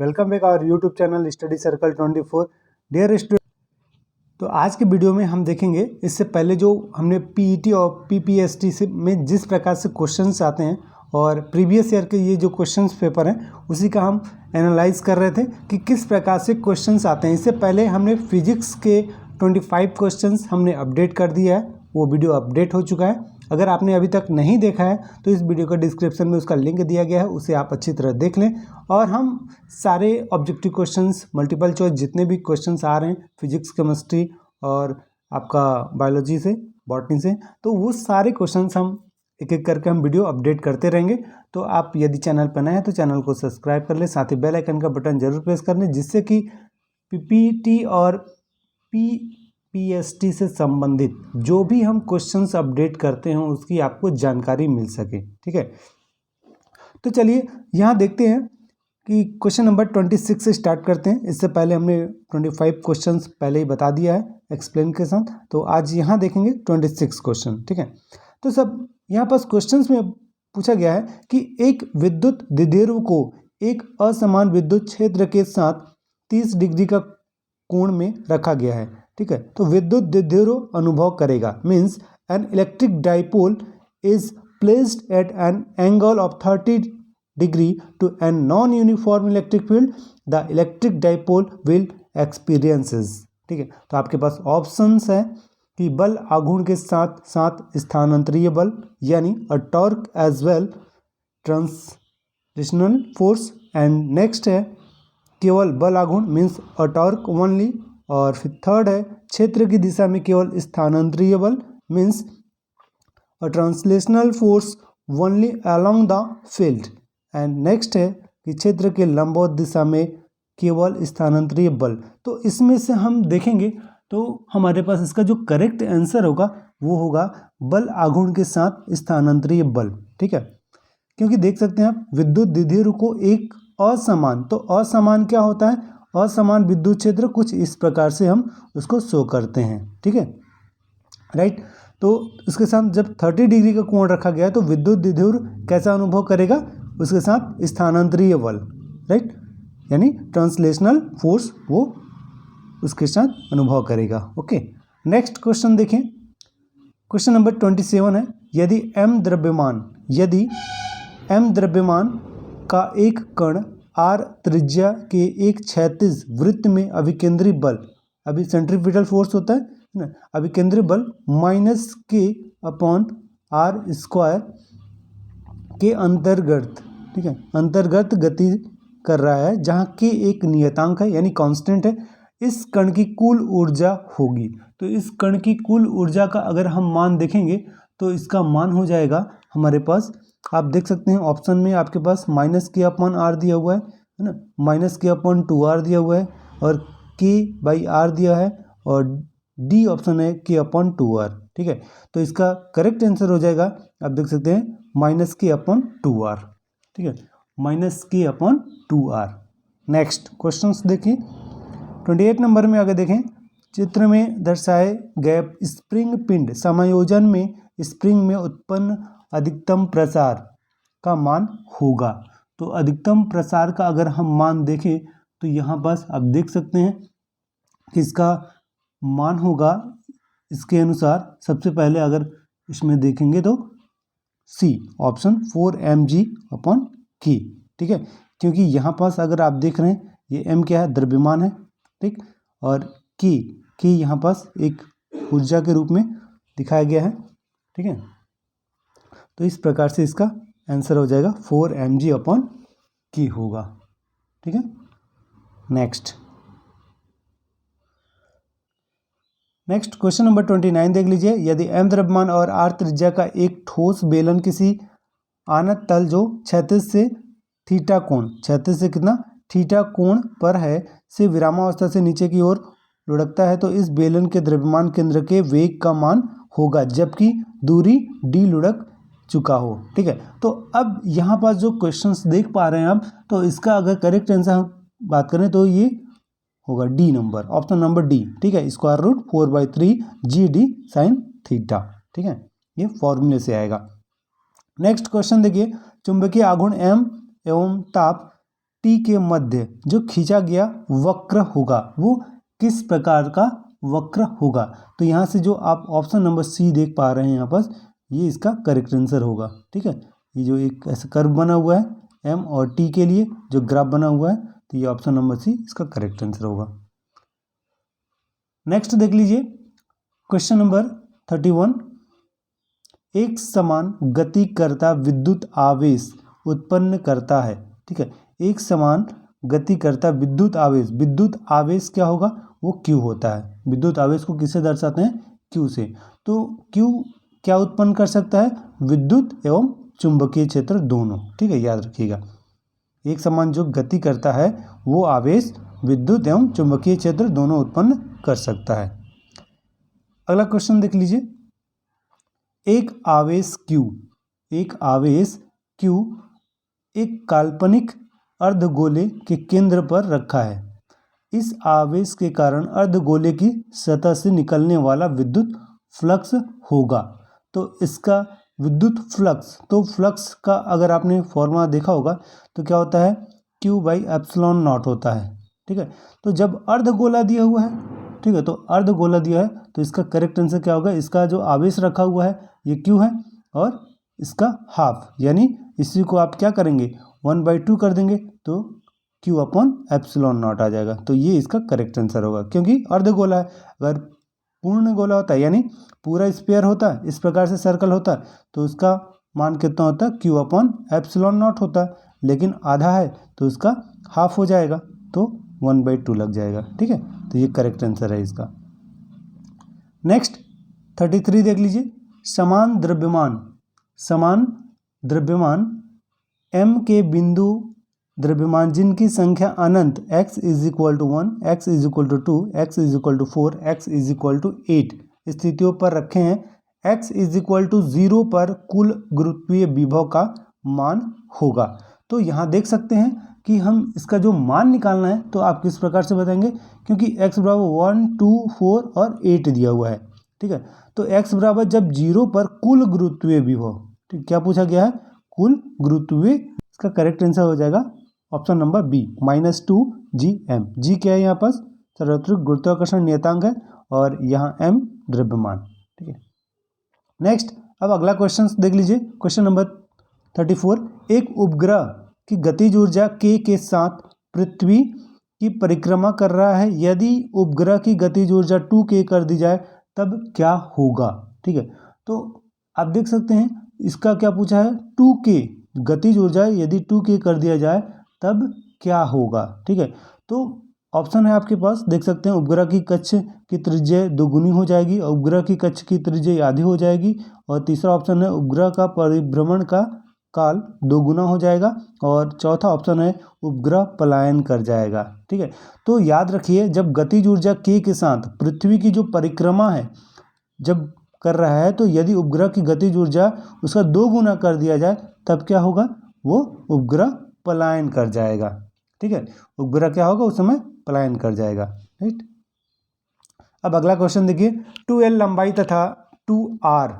Welcome back our YouTube channel study circle 24। Dear student, तो आज के वीडियो में हम देखेंगे इससे पहले जो हमने पीईटी और पीपीएसटी से में जिस प्रकार से क्वेश्चंस आते हैं और प्रीवियस ईयर के ये जो क्वेश्चंस पेपर हैं उसी का हम एनालाइज कर रहे थे कि किस प्रकार से क्वेश्चंस आते हैं। इससे पहले हमने फिजिक्स के 25 क्वेश्चंस हमने अपडेट कर दिया है, वो वीडियो अपडेट हो चुका है। अगर आपने अभी तक नहीं देखा है तो इस वीडियो का डिस्क्रिप्शन में उसका लिंक दिया गया है, उसे आप अच्छी तरह देख लें। और हम सारे ऑब्जेक्टिव क्वेश्चंस, मल्टीपल चॉइस जितने भी क्वेश्चंस आ रहे हैं फिजिक्स, केमिस्ट्री और आपका बायोलॉजी से, बॉटनी से, तो वो सारे क्वेश्चंस हम एक एक करके हम वीडियो अपडेट करते रहेंगे। तो आप यदि चैनल पर नए हैं तो चैनल को सब्सक्राइब कर लें, साथ ही बेल आइकन का बटन जरूर प्रेस कर लें, जिससे कि पीपीटी और पीएसटी से संबंधित जो भी हम क्वेश्चंस अपडेट करते हैं उसकी आपको जानकारी मिल सके। ठीक है, तो चलिए यहाँ देखते हैं कि क्वेश्चन नंबर 26 से स्टार्ट करते हैं। इससे पहले हमने 25 क्वेश्चंस पहले ही बता दिया है एक्सप्लेन के साथ, तो आज यहाँ देखेंगे 26 क्वेश्चन। ठीक है, तो सब यहाँ पास क्वेश्चंस में पूछा गया है कि एक विद्युत द्विध्रुव को एक असमान विद्युत क्षेत्र के साथ 30 डिग्री का कोण में रखा गया है। ठीक है, तो विद्युत द्विध्रुव अनुभव करेगा, means an electric dipole is placed at an angle of 30 degree to a non-uniform electric field, the electric dipole will experiences। ठीक है, तो आपके पास ऑप्शंस है कि बल आघूर्ण के साथ साथ स्थानांतरीय बल यानी अ torque as well translational force, and next है केवल बल आघूर्ण मीन्स अ टॉर्क ओनली, और फिर थर्ड है क्षेत्र की दिशा में केवल स्थानांतरीय बल means a translational force only along the field, and next है कि क्षेत्र के लंबवत दिशा में केवल स्थानांतरीय बल। तो इसमें से हम देखेंगे तो हमारे पास इसका जो करेक्ट आंसर होगा वो होगा बल आघूर्ण के साथ स्थानांतरीय बल। ठीक है, क्योंकि देख सकते हैं आप विद्युत द्विध्रुव को एक असमान, तो असमान क्या होता है, असमान विद्युत क्षेत्र कुछ इस प्रकार से हम उसको शो करते हैं। ठीक है, राइट, तो इसके साथ जब 30 डिग्री का कोण रखा गया है तो विद्युत द्विध्रुव कैसा अनुभव करेगा, उसके साथ स्थानांतरीय बल, राइट, यानी ट्रांसलेशनल फोर्स वो उसके साथ अनुभव करेगा। ओके, नेक्स्ट क्वेश्चन देखें, क्वेश्चन नंबर 27 है, यदि m द्रव्यमान का एक कण r त्रिज्या के एक क्षैतिज वृत्त में अभिकेंद्री बल, अभी सेंट्रीपिटल फोर्स होता है ना, अभिकेंद्री बल -k/r² के अंतर्गत, ठीक है, अंतर्गत गति कर रहा है, जहाँ k एक नियतांक है यानी कांस्टेंट है, इस कण की कुल ऊर्जा होगी। तो इस कण की कुल ऊर्जा का अगर हम मान देखेंगे तो इसका मान हो जाएगा हमारे पास, आप देख सकते हैं ऑप्शन में आपके पास -k/r दिया हुआ है ना, -k/2r दिया हुआ है और k/r दिया है और डी ऑप्शन है k/2r। ठीक है, तो इसका करेक्ट आंसर हो जाएगा, आप देख सकते हैं -k/2r। ठीक है, -k/2r। नेक्स्ट क्वेश्चंस देखिए, 28 नंबर में आगे देखें, चित्र में दर्शाए गए स्प्रिंग पिंड समायोजन में स्प्रिंग में उत्पन्न अधिकतम प्रसार का मान होगा। तो अधिकतम प्रसार का अगर हम मान देखें तो यहाँ पास आप देख सकते हैं कि इसका मान होगा इसके अनुसार, सबसे पहले अगर इसमें देखेंगे तो सी ऑप्शन 4mg/k। ठीक है, क्योंकि यहाँ पास अगर आप देख रहे हैं ये m क्या है, द्रव्यमान है, ठीक, और k यहाँ पास एक ऊर्जा के रूप में दिखाया गया है। ठीक है, तो इस प्रकार से इसका आंसर हो जाएगा 4mg/k होगा। ठीक है, नेक्स्ट क्वेश्चन नंबर 29 देख लीजिए, यदि m द्रव्यमान और r त्रिज्या का एक ठोस बेलन किसी आनत तल जो क्षैतिज से थीटा कोण, क्षैतिज से कितना थीटा कोण पर है, से विरामावस्था से नीचे की ओर लुढ़कता है, तो इस बेलन के द्रव्यमान केंद्र के वेग का मान होगा जबकि दूरी d लुढ़क चुका हो। ठीक है, तो अब यहाँ पास जो क्वेश्चंस देख पा रहे हैं आप, तो इसका अगर करेक्ट आंसर हम बात करें तो ये होगा D number, option number D. ठीक है, √4/3 GD sin थीटा। ठीक है, ये फॉर्मूले से आएगा। नेक्स्ट क्वेश्चन देखिए, चुंबकीय आघूर्ण m एवं ताप टी के मध्य जो खींचा गया वक्र होगा वो किस प्रकार का वक्र होगा। तो यहाँ से जो आप ऑप्शन नंबर सी देख पा रहे हैं यहाँ पर, ये इसका करेक्ट आंसर होगा। ठीक है, ये जो एक ऐसा कर्व बना हुआ है एम और टी के लिए जो ग्राफ बना हुआ है, तो ये ऑप्शन नंबर सी इसका करेक्ट आंसर होगा। नेक्स्ट देख लीजिए क्वेश्चन नंबर 31। एक समान गति करता विद्युत आवेश उत्पन्न करता है। ठीक है, एक समान गति करता विद्युत आवेश क्या होगा, वो क्यू होता है। विद्युत आवेश को किससे दर्शाते हैं, क्यू से। तो क्यू क्या उत्पन्न कर सकता है, विद्युत एवं चुंबकीय क्षेत्र दोनों। ठीक है, याद रखिएगा, एक समान जो गति करता है वो आवेश विद्युत एवं चुंबकीय क्षेत्र दोनों उत्पन्न कर सकता है। अगला क्वेश्चन देख लीजिए। एक आवेश Q एक काल्पनिक अर्धगोले के केंद्र पर रखा है। इस आवेश के कारण अर्धगोले की सतह से निकलने वाला विद्युत फ्लक्स होगा। तो इसका विद्युत फ्लक्स, तो फ्लक्स का अगर आपने फॉर्मूला देखा होगा तो क्या होता है, Q/ε0 होता है। ठीक है, तो जब अर्धगोला दिया हुआ है, ठीक है, तो अर्धगोला दिया है तो इसका करेक्ट आंसर क्या होगा, इसका जो आवेश रखा हुआ है ये Q है और इसका हाफ, यानी इसी को आप क्या करेंगे 1/2 कर देंगे तो Q/ε0 आ जाएगा। तो ये इसका करेक्ट आंसर होगा, क्योंकि अर्धगोला है। अगर पूर्ण गोला होता है यानी पूरा स्फीयर होता है, इस प्रकार से सर्कल होता है, तो उसका मान कितना होता है, Q/ε0 होता है। लेकिन आधा है तो उसका हाफ हो जाएगा, तो 1/2 लग जाएगा। ठीक है, तो ये करेक्ट आंसर है इसका। नेक्स्ट 33 देख लीजिए। समान द्रव्यमान m के बिंदु द्रव्यमान जिनकी संख्या अनंत x = 1, x = 2, x = 4, x = 8 स्थितियों पर रखे हैं, x = 0 पर कुल गुरुत्वीय विभव का मान होगा। तो यहाँ देख सकते हैं कि हम इसका जो मान निकालना है तो आप किस प्रकार से बताएंगे, क्योंकि x बराबर 1, 2, 4 और 8 दिया हुआ है। ठीक है, तो x बराबर जब 0 पर कुल गुरुत्वीय विभव, ठीक, क्या पूछा गया है, कुल गुरुत्वीय, इसका करेक्ट आंसर हो जाएगा ऑप्शन नंबर बी -2 gm। जी क्या है यहाँ पर, सार्वत्रिक गुरुत्वाकर्षण नियतांक है और यहाँ m द्रव्यमान। ठीक है, नेक्स्ट अब अगला क्वेश्चन देख लीजिए। Question number 34। एक उपग्रह की गतिज ऊर्जा k के साथ पृथ्वी की परिक्रमा कर रहा है। यदि उपग्रह की गतिज ऊर्जा 2k कर दी जाए तब क्या होगा। ठीक है, तो आप देख सकते हैं इसका क्या पूछा है, 2k गतिज ऊर्जा यदि 2k कर दिया जाए तब क्या होगा। ठीक है, तो ऑप्शन है आपके पास, देख सकते हैं, उपग्रह की कक्ष की त्रिज्या दोगुनी हो जाएगी, उपग्रह की कक्ष की त्रिज्या आधी हो जाएगी, और तीसरा ऑप्शन है उपग्रह का परिभ्रमण का काल दोगुना हो जाएगा, और चौथा ऑप्शन है उपग्रह पलायन कर जाएगा। ठीक है, तो याद रखिए जब गतिज ऊर्जा k के साथ पृथ्वी की जो परिक्रमा है जब कर रहा है, तो यदि उपग्रह की गतिज ऊर्जा उसका 2 गुना कर दिया जाए तब क्या होगा, वो उपग्रह पलायन कर जाएगा। ठीक है, उपग्रह क्या होगा, उस समय पलायन कर जाएगा। राइट, अब अगला क्वेश्चन देखिए। 2l लंबाई तथा 2r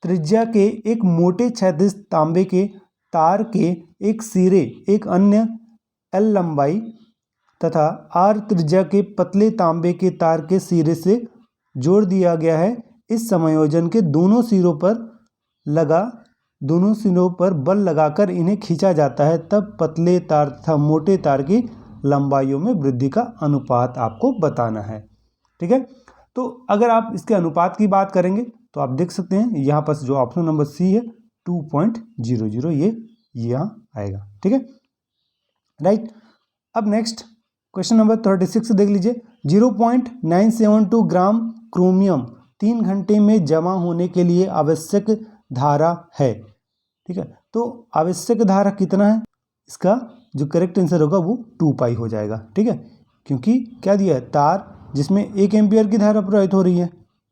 त्रिज्या के एक मोटे क्षैतिज तांबे के तार के एक सिरे एक अन्य l लंबाई तथा r त्रिज्या के पतले तांबे के तार के सिरे से जोड़ दिया गया है। इस समायोजन के दोनों सिरों पर बल लगाकर इन्हें खींचा जाता है, तब पतले तार तथा मोटे तार की लंबाइयों में वृद्धि का अनुपात आपको बताना है। ठीक है, तो अगर आप इसके अनुपात की बात करेंगे तो आप देख सकते हैं यहाँ पर जो ऑप्शन नंबर सी है 2.00 ये यहाँ आएगा। ठीक है, राइट। अब नेक्स्ट क्वेश्चन नंबर 36 देख लीजिए। 0.972 ग्राम क्रोमियम 3 घंटे में जमा होने के लिए आवश्यक धारा है। ठीक है, तो आवश्यक धारा कितना है, इसका जो करेक्ट आंसर होगा वो 2 पाई हो जाएगा। ठीक है, क्योंकि क्या दिया है, तार जिसमें 1 एम्पियर की धारा प्रवाहित हो रही है,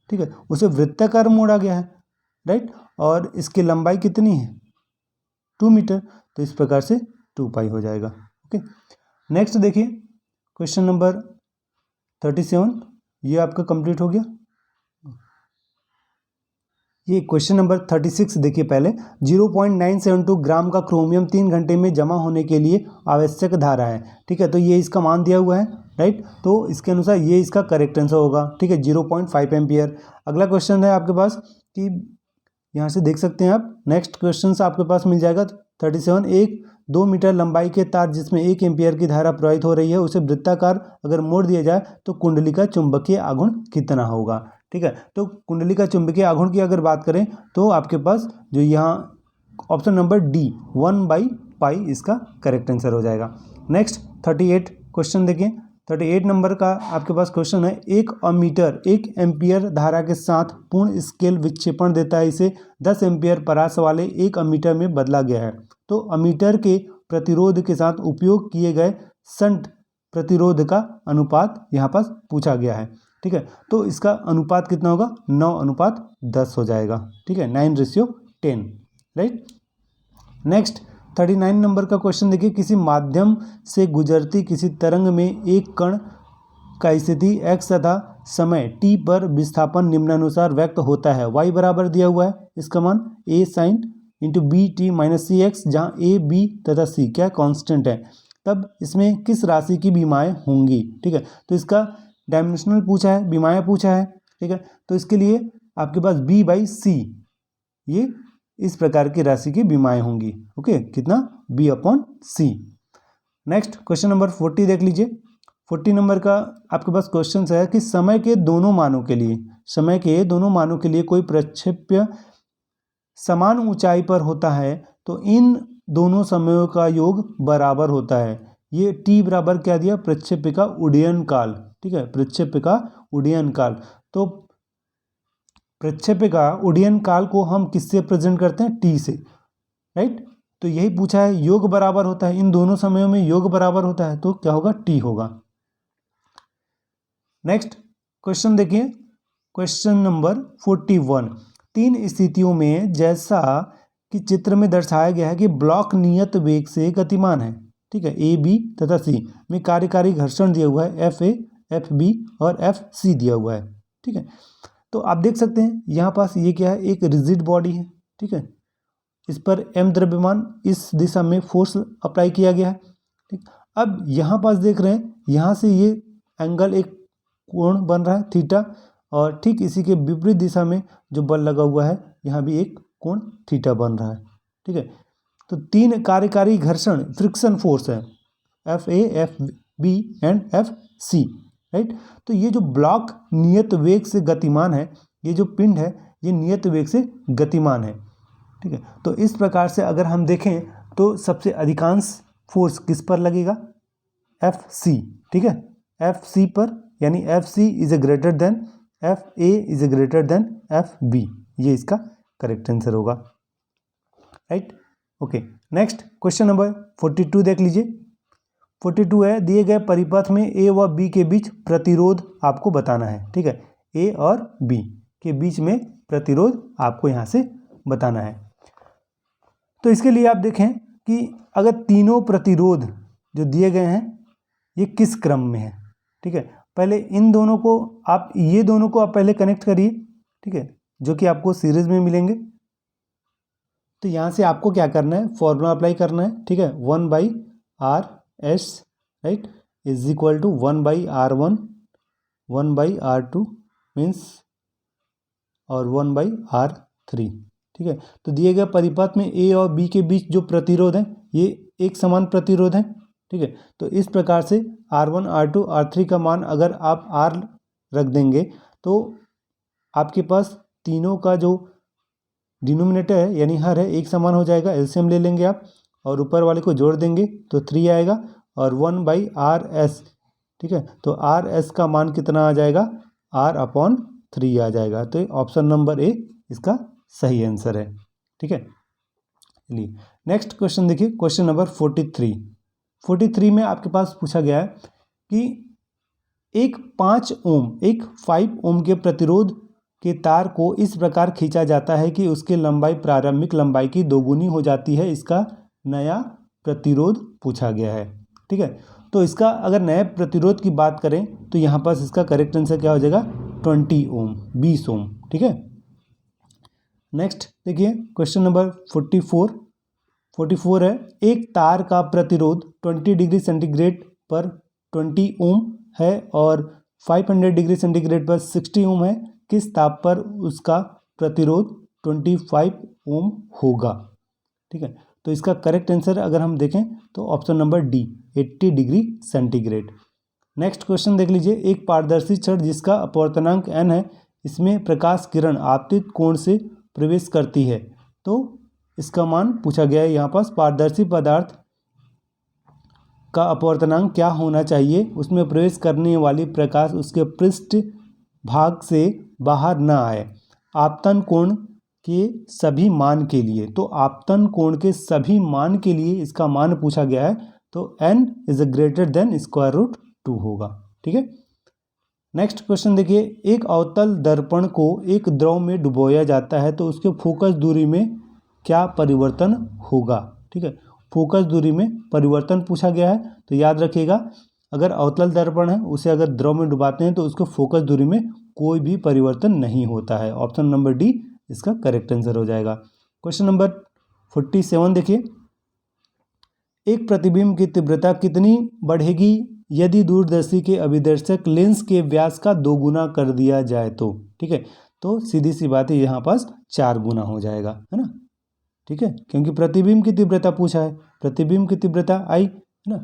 ठीक है, उसे वृत्ताकार मोड़ा गया है। राइट, और इसकी लंबाई कितनी है, 2 मीटर, तो इस प्रकार से 2 पाई हो जाएगा। ओके, नेक्स्ट देखिए क्वेश्चन नंबर 37, ये आपका कंप्लीट हो गया। ये क्वेश्चन नंबर 36 देखिए पहले। 0.972 ग्राम का क्रोमियम 3 घंटे में जमा होने के लिए आवश्यक धारा है। ठीक है, तो ये इसका मान दिया हुआ है, राइट। तो इसके अनुसार ये इसका करेक्ट आंसर होगा। ठीक है, 0.5 एम्पियर। अगला क्वेश्चन है आपके पास कि यहाँ से देख सकते हैं आप, नेक्स्ट क्वेश्चन से आपके पास मिल जाएगा 37। एक 2 मीटर लंबाई के तार जिसमें 1 एम्पियर की धारा प्रवाहित हो रही है, उसे वृत्ताकार अगर मोड़ दिया जाए तो कुंडली का चुंबकीय आघूर्ण कितना होगा। ठीक है, तो कुंडली का चुंबकीय आघूर्ण की अगर बात करें तो आपके पास जो यहाँ ऑप्शन नंबर डी 1/पाई इसका करेक्ट आंसर हो जाएगा। नेक्स्ट 38 क्वेश्चन देखिए। 38 नंबर का आपके पास क्वेश्चन है, 1 अमीटर 1 एम्पियर धारा के साथ पूर्ण स्केल विक्षेपण देता है, इसे 10 एम्पियर परास वाले 1 अमीटर में बदला गया है। तो अमीटर के प्रतिरोध के साथ उपयोग किए गए शंट प्रतिरोध का अनुपात यहाँ पास पूछा गया है। ठीक है, तो इसका अनुपात कितना होगा, 9:10 हो जाएगा। ठीक है, 9:10, राइट। नेक्स्ट 39 नंबर का क्वेश्चन देखिए। किसी माध्यम से गुजरती किसी तरंग में एक कण का स्थिति x तथा समय t पर विस्थापन निम्नानुसार व्यक्त होता है। y बराबर दिया हुआ है, इसका मान a sin into b t minus c x, जहाँ a b तथा c क्या कांस्टेंट है। तब इसमें किस राशि की विमाएँ होंगी। ठीक है, तो इसका डायमेंशनल पूछा है, विमाएँ पूछा है। ठीक है, तो इसके लिए आपके पास b/c ये इस प्रकार की राशि की विमाएँ होंगी। ओके, कितना, b/c। नेक्स्ट क्वेश्चन नंबर 40 देख लीजिए। 40 नंबर का आपके पास क्वेश्चन है कि समय के दोनों मानों के लिए कोई प्रक्षेप्य समान ऊंचाई पर होता है तो इन दोनों समयों का योग बराबर होता है। ये t बराबर क्या दिया, प्रक्षेप्य का उड्डयन काल। ठीक है, प्रक्षेप्य का उड्डयन काल। तो प्रक्षेप्य का उड्डयन काल को हम किससे प्रेजेंट करते हैं, t से, राइट। तो यही पूछा है, योग बराबर होता है, इन दोनों समयों में योग बराबर होता है, तो क्या होगा, t होगा। नेक्स्ट क्वेश्चन देखिए, क्वेश्चन नंबर 41। 3 स्थितियों में जैसा कि चित्र में दर्शाया गया है कि ब्लॉक नियत वेग से गतिमान है। ठीक है, ए बी तथा सी में कार्यकारी घर्षण दिया हुआ है, एफ ए, एफ बी और एफ सी दिया हुआ है। ठीक है, तो आप देख सकते हैं यहाँ पास ये क्या है, एक रिजिड बॉडी है। ठीक है, इस पर m द्रव्यमान इस दिशा में फोर्स अप्लाई किया गया है। ठीक, अब यहाँ पास देख रहे हैं, यहाँ से ये एंगल एक कोण बन रहा है थीटा, और ठीक इसी के विपरीत दिशा में जो बल लगा हुआ है यहाँ भी एक कोण थीटा बन रहा है। ठीक है, तो 3 कार्यकारी घर्षण फ्रिक्शन फोर्स है, F A, F B and F C, right. तो ये जो ब्लॉक नियत वेग से गतिमान है, ये जो पिंड है ये नियत वेग से गतिमान है। ठीक है, तो इस प्रकार से अगर हम देखें तो सबसे अधिकांश फोर्स किस पर लगेगा, एफ सी। ठीक है, एफ सी पर, यानी F C is a greater than F A is a greater than F B, ये इसका करेक्ट आंसर होगा, right. Okay, next question number 42 देख लीजिए। 42 है, दिए गए परिपथ में ए व बी के बीच प्रतिरोध आपको बताना है। ठीक है, ए और बी के बीच में प्रतिरोध आपको यहाँ से बताना है। तो इसके लिए आप देखें कि अगर तीनों प्रतिरोध जो दिए गए हैं ये किस क्रम में है। ठीक है, पहले इन दोनों को आप, ये दोनों को आप पहले कनेक्ट करिए। ठीक है, जो कि आपको सीरीज में मिलेंगे। तो यहाँ से आपको क्या करना है, फॉर्मूला अप्लाई करना है। ठीक है, 1/r(s), right, is equal to 1/r1, 1/r2 means और 1/r3। ठीक है, तो दिए गए परिपथ में ए और बी के बीच जो प्रतिरोध है ये एक समान प्रतिरोध है। ठीक है, तो इस प्रकार से R1, R2, R3 का मान अगर आप R रख देंगे तो आपके पास तीनों का जो डिनोमिनेटर है यानी हर है एक समान हो जाएगा। एलसीएम ले लेंगे आप और ऊपर वाले को जोड़ देंगे तो 3 आएगा और 1/RS। ठीक है, तो RS का मान कितना आ जाएगा, R/3 आ जाएगा। तो ऑप्शन नंबर ए इसका सही आंसर है। ठीक है, चलिए नेक्स्ट क्वेश्चन देखिए, क्वेश्चन नंबर 43। 43 में आपके पास पूछा गया है कि एक 5 ओम के प्रतिरोध के तार को इस प्रकार खींचा जाता है कि उसकी लंबाई प्रारंभिक लंबाई की 2 गुनी हो जाती है। इसका नया प्रतिरोध पूछा गया है। ठीक है, तो इसका अगर नए प्रतिरोध की बात करें तो यहाँ पास इसका करेक्ट आंसर क्या हो जाएगा, 20 ओम, 20 ओम। ठीक है, नेक्स्ट देखिए क्वेश्चन नंबर 44 है, एक तार का प्रतिरोध 20 डिग्री सेंटीग्रेड पर 20 ओम है और 500 डिग्री सेंटीग्रेड पर 60 ओम है, किस ताप पर उसका प्रतिरोध 25 ओम होगा। ठीक है, तो इसका करेक्ट आंसर अगर हम देखें तो option number D 80 degree centigrade. Next question देख लीजिए, एक पारदर्शी छड़ जिसका अपवर्तनांक n है, इसमें प्रकाश किरण आपतित कोण से प्रवेश करती है, तो इसका मान पूछा गया है यहाँ पास। पारदर्शी पदार्थ का अपवर्तनांक क्या होना चाहिए, उसमें प्रवेश करने वाली प्रकाश उसके पृष्ठ भाग से बाहर न आए आपतन कोण के सभी मान के लिए। तो आपतन कोण के सभी मान के लिए इसका मान पूछा गया है, तो n is greater than square root 2 होगा। ठीक है, नेक्स्ट क्वेश्चन देखिए, एक अवतल दर्पण को एक द्रव में डुबोया जाता है तो उसके फोकस दूरी में क्या परिवर्तन होगा। ठीक है, फोकस दूरी में परिवर्तन पूछा गया है, तो याद रखिएगा अगर अवतल दर्पण है उसे अगर द्रव में डुबाते हैं तो उसके फोकस दूरी में कोई भी परिवर्तन नहीं होता है। ऑप्शन नंबर डी इसका करेक्ट आंसर हो जाएगा। क्वेश्चन नंबर 47 देखिए, एक प्रतिबिंब की तीव्रता कितनी बढ़ेगी यदि दूरदर्शी के अभिदर्शक लेंस के व्यास का 2 गुना कर दिया जाए तो। ठीक है, तो सीधी सी बात है यहाँ पास 4 गुना हो जाएगा, है ना। ठीक है, क्योंकि प्रतिबिंब की तीव्रता पूछा है, प्रतिबिंब की तीव्रता आई है ना,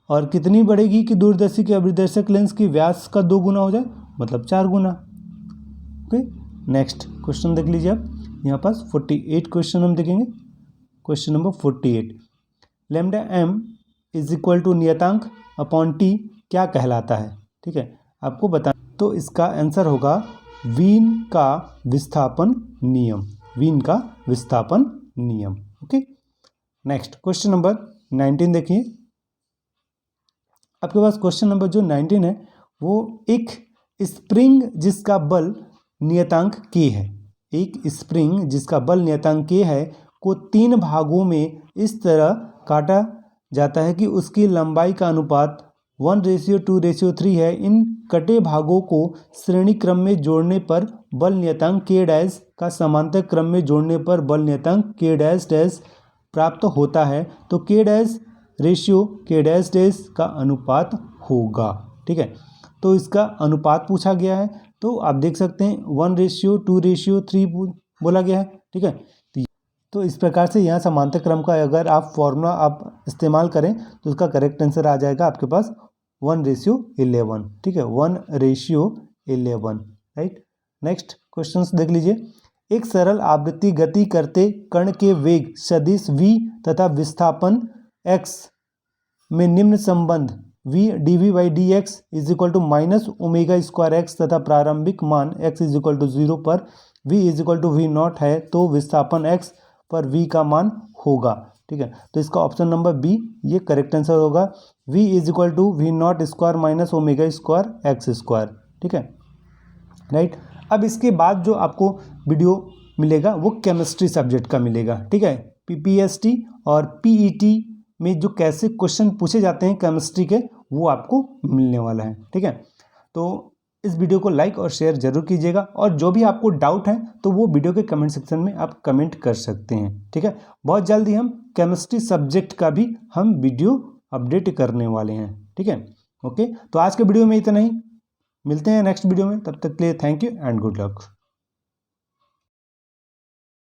और कितनी बढ़ेगी कि दूरदर्शी के अभिदर्शक लेंस की व्यास का 2 गुना हो जाए, मतलब 4 गुना। ओके, नेक्स्ट क्वेश्चन देख लीजिए आप, यहाँ पास 48 क्वेश्चन हम देखेंगे। Question number 48, lambda m is equal to नियतांक अपॉन टी क्या कहलाता है। ठीक है, आपको बता, तो इसका आंसर होगा वीन का विस्थापन नियम, वीन का विस्थापन नियम। ओके, नेक्स्ट क्वेश्चन नंबर 19 देखिए, आपके पास क्वेश्चन नंबर जो 19 है वो एक स्प्रिंग जिसका बल नियतांक k है, एक स्प्रिंग जिसका बल नियतांक k है को 3 भागों में इस तरह काटा जाता है कि उसकी लंबाई का अनुपात 1:2:3 है। इन कटे भागों को श्रेणी क्रम में जोड़ने पर बल नियतांक k डैश का समांतर क्रम में जोड़ने पर बल नियतांक k डैश डैश प्राप्त होता है, तो k dash ratio k dash dash का अनुपात होगा। ठीक है, तो इसका अनुपात पूछा गया है, तो आप देख सकते हैं 1:2:3 बोला गया है। ठीक है, तो इस प्रकार से यहाँ समांतर क्रम का अगर आप फॉर्मूला आप इस्तेमाल करें तो उसका करेक्ट आंसर आ जाएगा आपके पास 1:11। ठीक है, 1:11, राइट। नेक्स्ट क्वेश्चंस देख लीजिए, एक सरल आवृत्ति गति करते कण के वेग सदिश v तथा विस्थापन x में निम्न संबंध v dv/dx is equal to minus omega square x तथा प्रारंभिक मान x इज इक्वल टू 0 पर v is equal to v0 है, तो विस्थापन x पर v का मान होगा। ठीक है, तो इसका ऑप्शन नंबर बी ये करेक्ट आंसर होगा, v is equal to v0 square minus omega square x square. ठीक है, राइट। अब इसके बाद जो आपको वीडियो मिलेगा वो केमिस्ट्री सब्जेक्ट का मिलेगा। ठीक है, PPST और PET में जो कैसे क्वेश्चन पूछे जाते हैं केमिस्ट्री के वो आपको मिलने वाला है। ठीक है, तो इस वीडियो को लाइक और शेयर जरूर कीजिएगा, और जो भी आपको डाउट है तो वो वीडियो के कमेंट सेक्शन में आप कमेंट कर सकते हैं। ठीक है, बहुत जल्दी हम केमिस्ट्री सब्जेक्ट का भी हम वीडियो अपडेट करने वाले हैं। ठीक है, ओके, तो आज के वीडियो में इतना ही, मिलते हैं नेक्स्ट वीडियो में, तब तक के लिए thank you and good luck.